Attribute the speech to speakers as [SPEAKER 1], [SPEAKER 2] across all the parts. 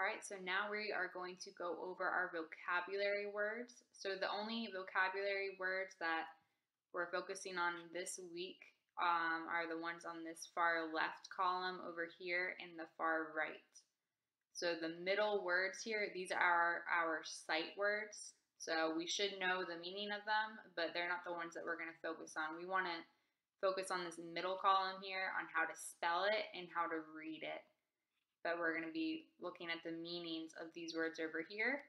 [SPEAKER 1] All right, so now we are going to go over our vocabulary words. So the only vocabulary words that we're focusing on this week are the ones on this far left column over here and the far right. So the middle words here, these are our sight words. So we should know the meaning of them, but they're not the ones that we're going to focus on. We want to focus on this middle column here on how to spell it and how to read it. But we're going to be looking at the meanings of these words over here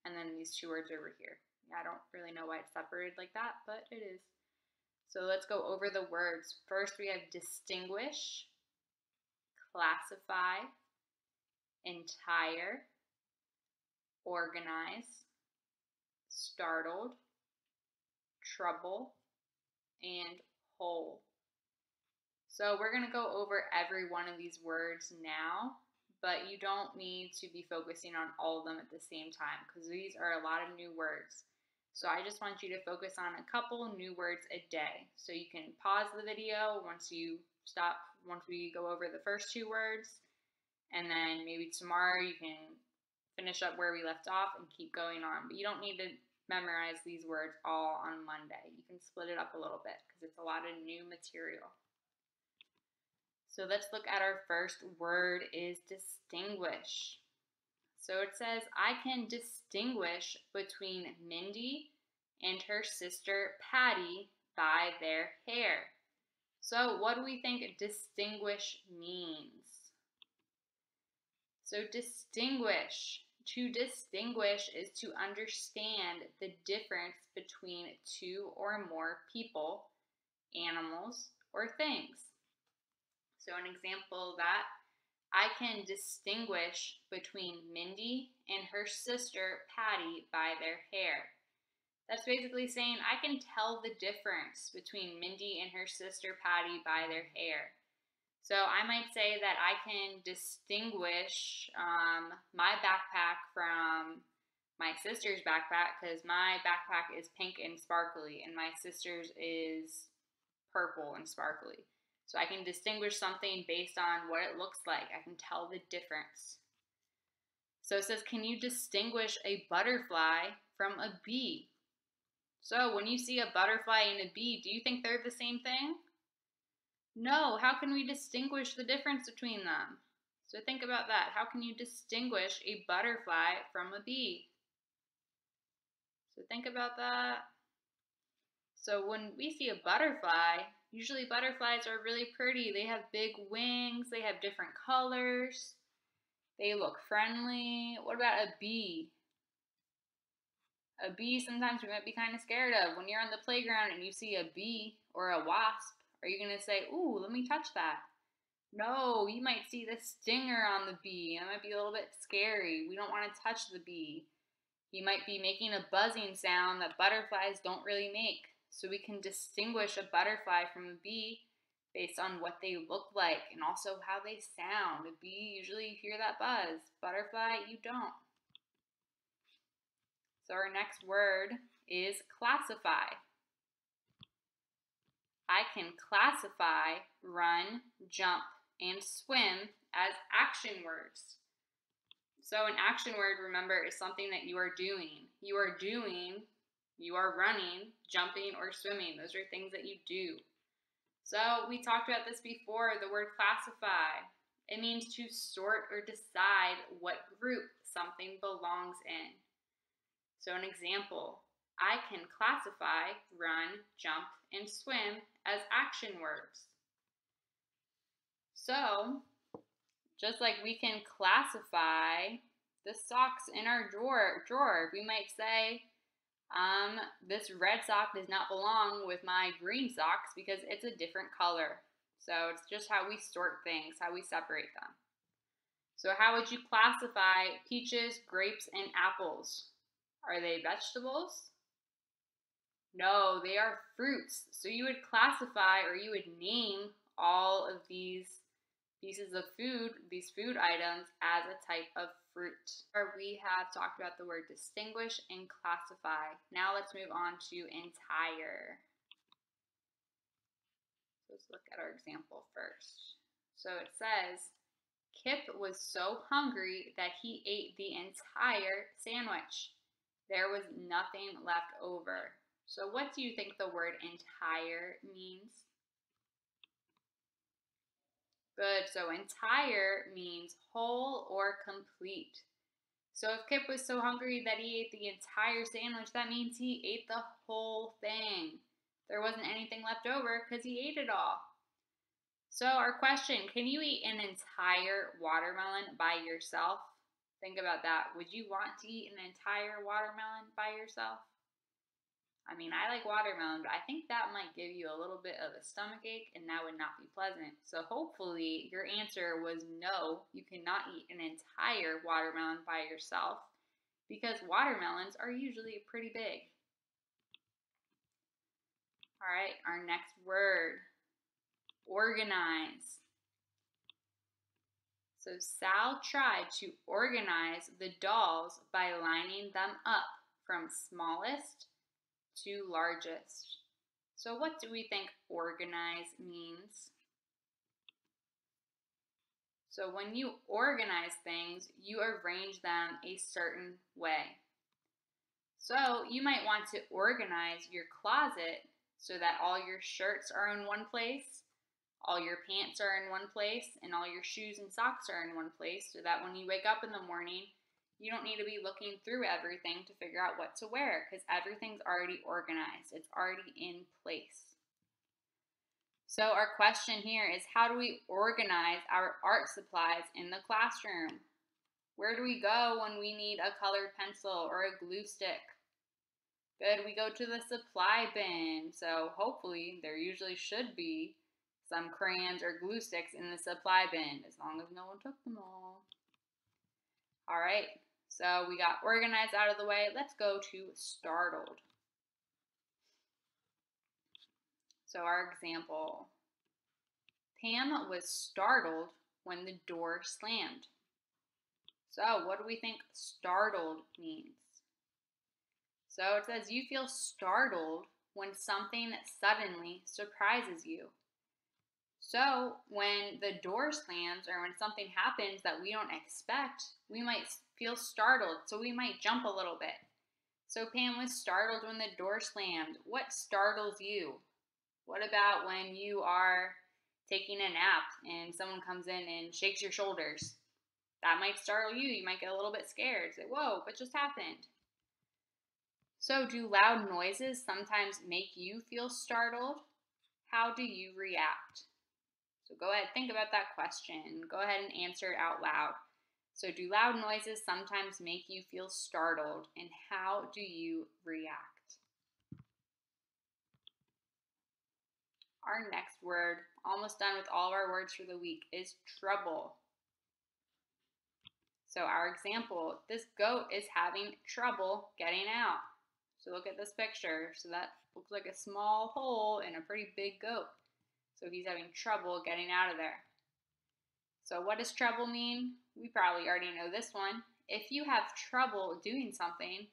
[SPEAKER 1] and then these two words over here. Yeah, I don't really know why it's separated like that, but it is. So let's go over the words. First, we have distinguish, classify, entire, organize, startled, trouble, and whole. So we're going to go over every one of these words now, but you don't need to be focusing on all of them at the same time because these are a lot of new words. So I just want you to focus on a couple new words a day. So you can pause the video once we go over the first two words, and then maybe tomorrow you can finish up where we left off and keep going on. But you don't need to memorize these words all on Monday. You can split it up a little bit because it's a lot of new material. So let's look at our first word is distinguish. So it says, I can distinguish between Mindy and her sister Patty by their hair. So what do we think distinguish means? So distinguish. To distinguish is to understand the difference between two or more people, animals, or things. So an example of that, I can distinguish between Mindy and her sister Patty by their hair. That's basically saying I can tell the difference between Mindy and her sister Patty by their hair. So I might say that I can distinguish my backpack from my sister's backpack because my backpack is pink and sparkly and my sister's is purple and sparkly. So I can distinguish something based on what it looks like. I can tell the difference. So it says, can you distinguish a butterfly from a bee? So when you see a butterfly and a bee, do you think they're the same thing? No. How can we distinguish the difference between them? So think about that. How can you distinguish a butterfly from a bee? So think about that. So when we see a butterfly, usually butterflies are really pretty. They have big wings, they have different colors, they look friendly. What about a bee? A bee sometimes we might be kind of scared of. When you're on the playground and you see a bee or a wasp, are you going to say, ooh, let me touch that? No, you might see the stinger on the bee. That might be a little bit scary. We don't want to touch the bee. He might be making a buzzing sound that butterflies don't really make. So we can distinguish a butterfly from a bee based on what they look like and also how they sound. A bee, usually you hear that buzz. Butterfly, you don't. So our next word is classify. I can classify run, jump, and swim as action words. So an action word, remember, is something that you are doing. You are running, jumping, or swimming. Those are things that you do. So we talked about this before, the word classify. It means to sort or decide what group something belongs in. So an example, I can classify run, jump, and swim as action words. So just like we can classify the socks in our drawer, we might say, this red sock does not belong with my green socks because it's a different color. So it's just how we sort things, how we separate them. So how would you classify peaches, grapes, and apples? Are they vegetables? No, they are fruits. So you would classify or you would name all of these pieces of food, these food items, as a type of fruit. Or we have talked about the word distinguish and classify. Now let's move on to entire. So let's look at our example first. So it says, Kip was so hungry that he ate the entire sandwich. There was nothing left over. So what do you think the word entire means? Good. So entire means whole or complete. So if Kip was so hungry that he ate the entire sandwich, that means he ate the whole thing. There wasn't anything left over because he ate it all. So our question, can you eat an entire watermelon by yourself? Think about that. Would you want to eat an entire watermelon by yourself? I mean, I like watermelon, but I think that might give you a little bit of a stomachache and that would not be pleasant. So hopefully your answer was no, you cannot eat an entire watermelon by yourself because watermelons are usually pretty big. All right, our next word, organize. So Sal tried to organize the dolls by lining them up from smallest to largest. So what do we think organize means? So when you organize things, you arrange them a certain way. So you might want to organize your closet so that all your shirts are in one place, all your pants are in one place, and all your shoes and socks are in one place so that when you wake up in the morning, you don't need to be looking through everything to figure out what to wear because everything's already organized. It's already in place. So our question here is, how do we organize our art supplies in the classroom? Where do we go when we need a colored pencil or a glue stick? Good, we go to the supply bin. So hopefully there usually should be some crayons or glue sticks in the supply bin, as long as no one took them all. All right, so we got organized out of the way. Let's go to startled. So our example, Pam was startled when the door slammed. So what do we think startled means? So it says you feel startled when something suddenly surprises you. So when the door slams or when something happens that we don't expect, we might feel startled. So we might jump a little bit. So Pam was startled when the door slammed. What startles you? What about when you are taking a nap and someone comes in and shakes your shoulders? That might startle you. You might get a little bit scared. Say, whoa, what just happened? So do loud noises sometimes make you feel startled? How do you react? So go ahead, think about that question. Go ahead and answer it out loud. So do loud noises sometimes make you feel startled? And how do you react? Our next word, almost done with all of our words for the week, is trouble. So our example, this goat is having trouble getting out. So look at this picture. So that looks like a small hole in a pretty big goat. So he's having trouble getting out of there. So what does trouble mean? We probably already know this one. If you have trouble doing something,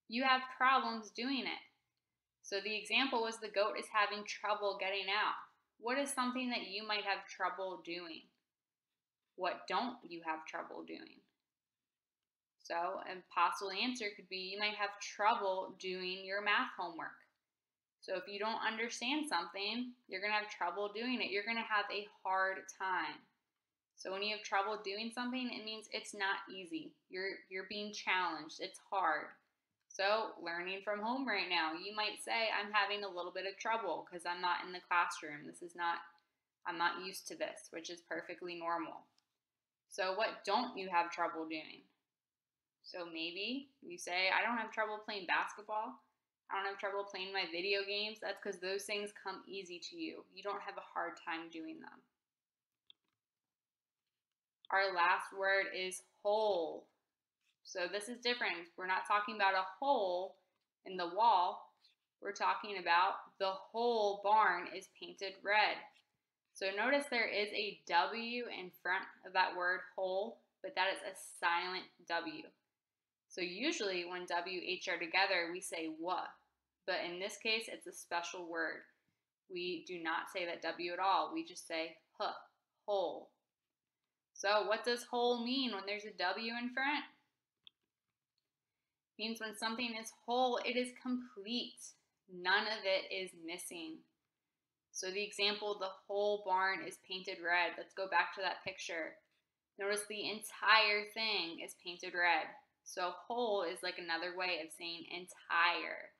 [SPEAKER 1] you have problems doing it. So the example was the goat is having trouble getting out. What is something that you might have trouble doing? What don't you have trouble doing? So a possible answer could be you might have trouble doing your math homework. So if you don't understand something, you're going to have trouble doing it. You're going to have a hard time. So when you have trouble doing something, it means it's not easy. You're being challenged. It's hard. So learning from home right now, you might say, I'm having a little bit of trouble because I'm not in the classroom. I'm not used to this, which is perfectly normal. So what don't you have trouble doing? So maybe you say, I don't have trouble playing basketball. I don't have trouble playing my video games. That's because those things come easy to you. You don't have a hard time doing them. Our last word is whole. So this is different. We're not talking about a hole in the wall. We're talking about the whole barn is painted red. So notice there is a W in front of that word whole, but that is a silent W. So usually when WH are together, we say wha, but in this case, it's a special word. We do not say that W at all. We just say huh, whole. So what does whole mean when there's a W in front? It means when something is whole, it is complete. None of it is missing. So the example, the whole barn is painted red. Let's go back to that picture. Notice the entire thing is painted red. So whole is like another way of saying entire.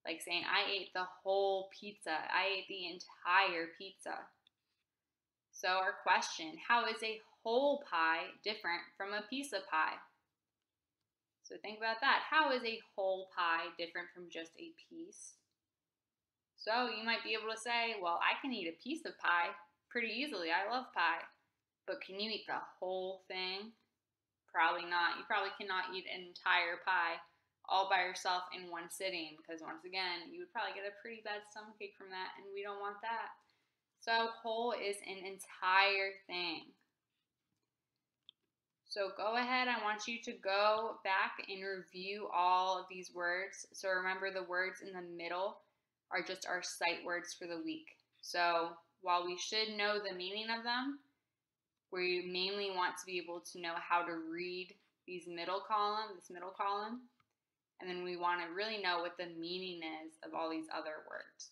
[SPEAKER 1] Like saying, I ate the whole pizza. I ate the entire pizza. So our question, how is a whole pie different from a piece of pie? So think about that. How is a whole pie different from just a piece? So you might be able to say, well, I can eat a piece of pie pretty easily. I love pie. But can you eat the whole thing? Probably not. You probably cannot eat an entire pie all by yourself in one sitting, because once again, you would probably get a pretty bad stomachache from that, and we don't want that. So whole is an entire thing. So go ahead, I want you to go back and review all of these words. So remember, the words in the middle are just our sight words for the week. So while we should know the meaning of them, we mainly want to be able to know how to read this middle column, and then we want to really know what the meaning is of all these other words.